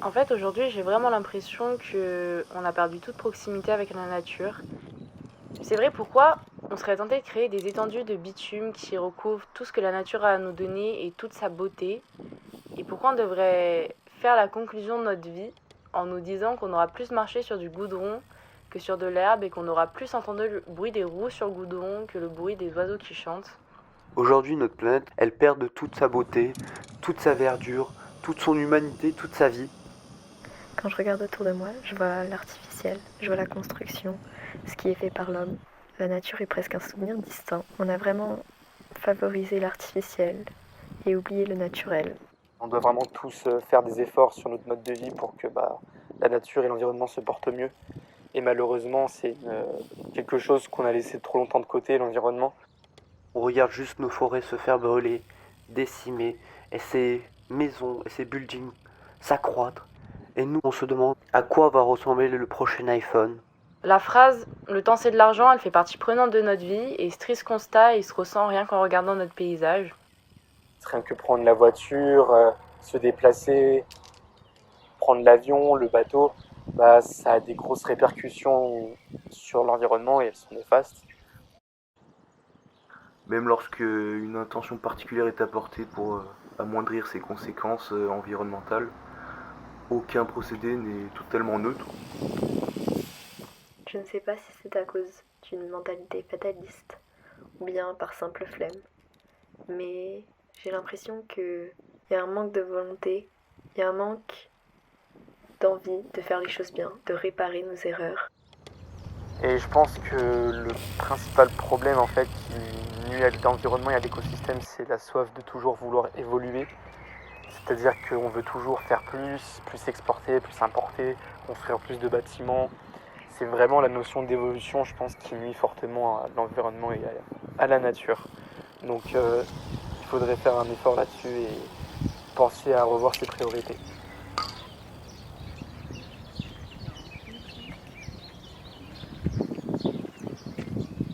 En fait, aujourd'hui, j'ai vraiment l'impression que on a perdu toute proximité avec la nature. C'est vrai, pourquoi on serait tenté de créer des étendues de bitume qui recouvrent tout ce que la nature a à nous donner et toute sa beauté? Et pourquoi on devrait faire la conclusion de notre vie en nous disant qu'on aura plus marché sur du goudron que sur de l'herbe et qu'on aura plus entendu le bruit des roues sur le goudron que le bruit des oiseaux qui chantent? Aujourd'hui, notre planète, elle perd de toute sa beauté, toute sa verdure, toute son humanité, toute sa vie. Quand je regarde autour de moi, je vois l'artificiel, je vois la construction, ce qui est fait par l'homme. La nature est presque un souvenir distant. On a vraiment favorisé l'artificiel et oublié le naturel. On doit vraiment tous faire des efforts sur notre mode de vie pour que la nature et l'environnement se portent mieux. Et malheureusement, c'est quelque chose qu'on a laissé trop longtemps de côté, l'environnement. On regarde juste nos forêts se faire brûler, décimer, et ces maisons et ces buildings s'accroître. Et nous, on se demande à quoi va ressembler le prochain iPhone. La phrase «le temps c'est de l'argent», elle fait partie prenante de notre vie et ce triste constat, il se ressent rien qu'en regardant notre paysage. Rien que prendre la voiture, se déplacer, prendre l'avion, le bateau, ça a des grosses répercussions sur l'environnement et elles sont néfastes. Même lorsque une intention particulière est apportée pour amoindrir ses conséquences environnementales, aucun procédé n'est totalement neutre. Je ne sais pas si c'est à cause d'une mentalité fataliste ou bien par simple flemme, mais j'ai l'impression qu'il y a un manque de volonté, il y a un manque d'envie de faire les choses bien, de réparer nos erreurs. Et je pense que le principal problème en fait qui nuit à l'environnement et à l'écosystème, c'est la soif de toujours vouloir évoluer. C'est-à-dire qu'on veut toujours faire plus exporter, plus importer, construire plus de bâtiments. C'est vraiment la notion d'évolution, je pense, qui nuit fortement à l'environnement et à la nature. Donc il faudrait faire un effort là-dessus et penser à revoir ses priorités.